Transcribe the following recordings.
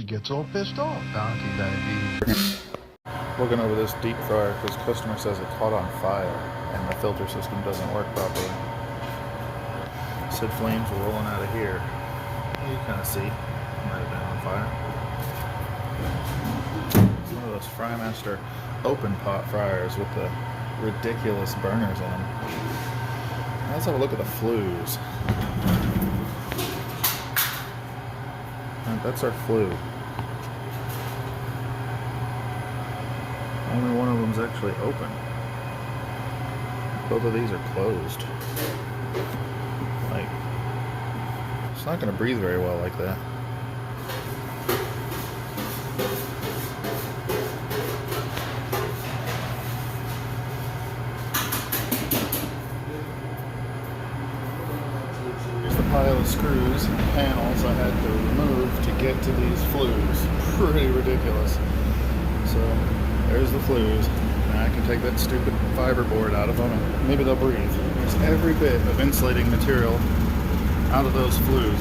He gets all pissed off. Donkey diabetes. Looking over this deep fryer because customer says it caught on fire and the filter system doesn't work properly. Said flames were rolling out of here. You kind of see. Might have been on fire. It's one of those Frymaster open pot fryers with the ridiculous burners in them. Now let's have a look at the flues. That's our flue. Only one of them's actually open. Both of these are closed. Like, it's not going to breathe very well like that. Here's the pile of screws and panels I had to remove to get to these flues. Pretty ridiculous. So there's the flues. Now I can take that stupid fiber board out of them and maybe they'll breathe. There's every bit of insulating material out of those flues.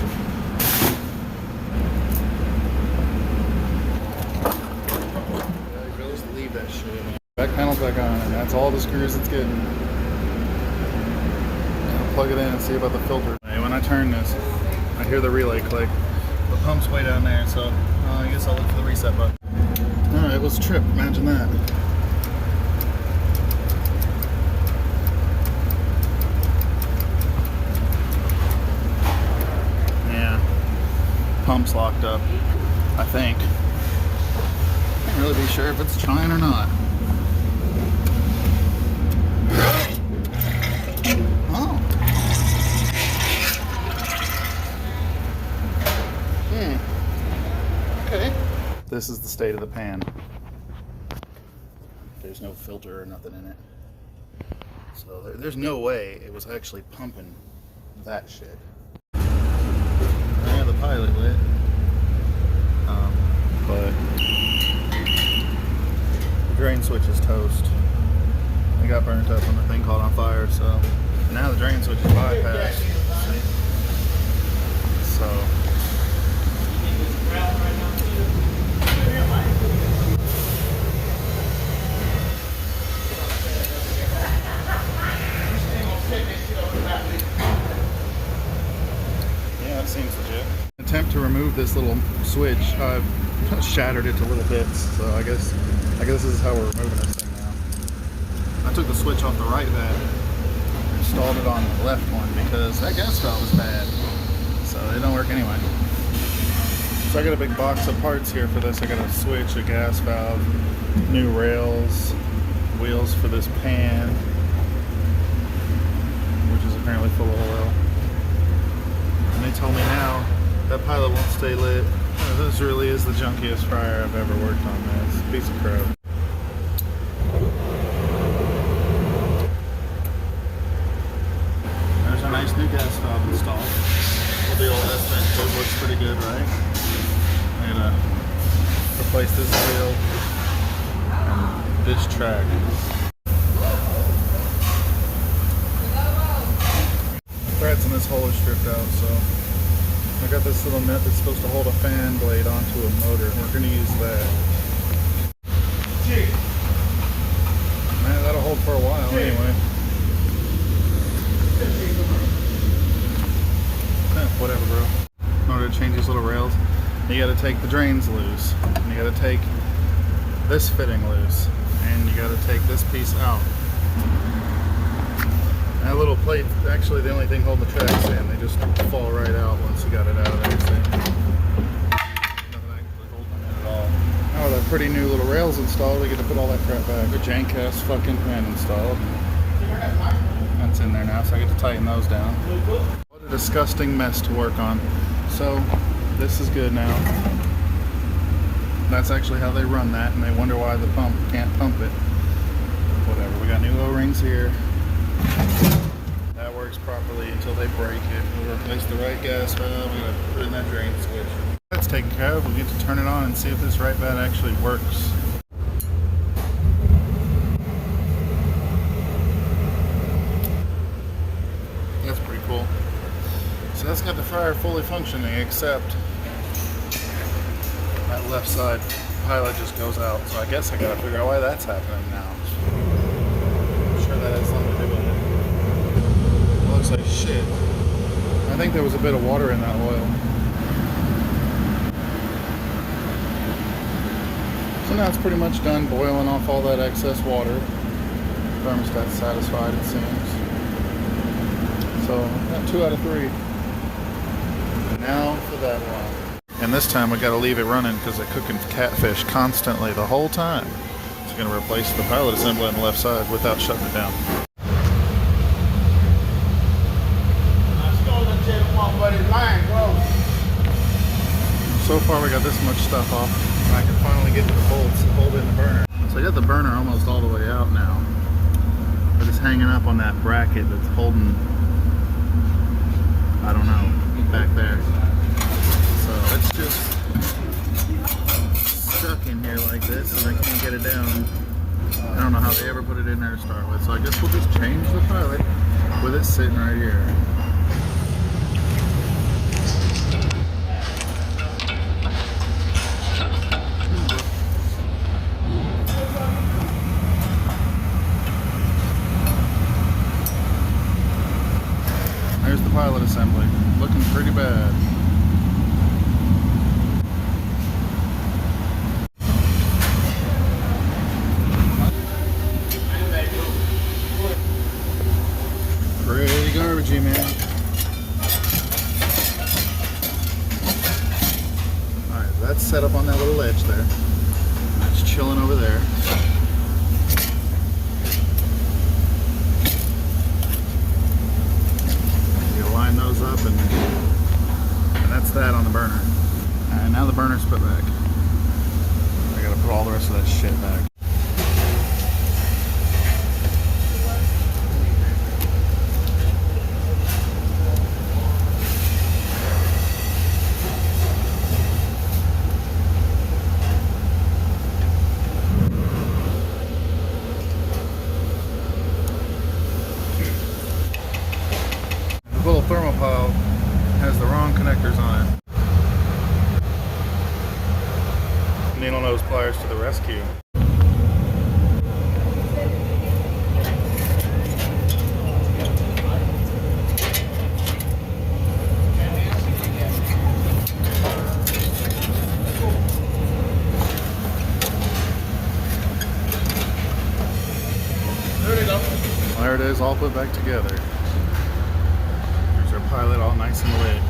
Yeah, you really just leave that shit. Back panel's back on and that's all the screws it's getting. I'll plug it in and see about the filter. Hey, when I turn this, I hear the relay click. The pump's way down there, so I guess I'll look for the reset button. Alright, let's trip. Imagine that. Yeah. Pump's locked up, I think. Can't really be sure if it's trying or not. Oh. Okay. This is the state of the pan. There's no filter or nothing in it. So there's no way it was actually pumping that shit. I have the pilot lit. But the drain switch is toast. It got burnt up when the thing caught on fire, so now the drain switch is bypassed. So yeah, it seems legit. Attempt to remove this little switch, I've shattered it to little bits, so I guess this is how we're removing this thing now. I took the switch off the right vent and installed it on the left one because that gas valve was bad, so it don't work anyway. So I got a big box of parts here for this. I got a switch, a gas valve, new rails, wheels for this pan, which is apparently full of oil. And they told me now that pilot won't stay lit. This really is the junkiest fryer I've ever worked on, man. It's a piece of crap. There's a nice new gas valve installed. Well, the old S-vent tube looks pretty good, right? I'm gonna replace this wheel and this track. The threads in this hole are stripped out, so I got this little nut that's supposed to hold a fan blade onto a motor. We're gonna use that. Man, that'll hold for a while anyway. Whatever, bro. In order to change these little rails, you gotta take the drains loose, and you gotta take this fitting loose, and you gotta take this piece out. That little plate, actually the only thing holding the tracks in, they just fall right out once you got it out of there. See? Nothing actually holding them in at all. Now with our pretty new little rails installed, we get to put all that crap back. The Junkiest fucking pan installed. That's in there now, so I get to tighten those down. What a disgusting mess to work on. So, this is good now. That's actually how they run that, and they wonder why the pump can't pump it. Whatever, we got new O-rings here. That works properly until they break it. We'll replace the right gas valve. We're going to put in that drain switch. That's taken care of. We'll get to turn it on and see if this right valve actually works. That's pretty cool. So that's got the fryer fully functioning, except that left side pilot just goes out. So I guess I gotta figure out why that's happening now. I'm sure that has something to do with it. It looks like shit. I think there was a bit of water in that oil. So now it's pretty much done boiling off all that excess water. Thermostat's satisfied, it seems. So got 2 out of 3. Now for that one. And this time we got to leave it running because they're cooking catfish constantly the whole time. It's going to replace the pilot assembly on the left side without shutting it down. So far we got this much stuff off. And I can finally get to the bolts and hold in the burner. So I got the burner almost all the way out now. But it's hanging up on that bracket that's holding, I don't know, back there. So it's just stuck in here like this and I can't get it down. I don't know how they ever put it in there to start with. So I guess we'll just change the pilot with it sitting right here. There's the pilot assembly, looking pretty bad. Pretty garbagey, man. Alright, that's set up on that little ledge there. It's chilling over there. Line those up and that's that on the burner. Alright, now the burner's put back. I gotta put all the rest of that shit back. The little thermopile has the wrong connectors on it. Needle nose pliers to the rescue. There it is, all put back together. There's our pilot all nice and lit.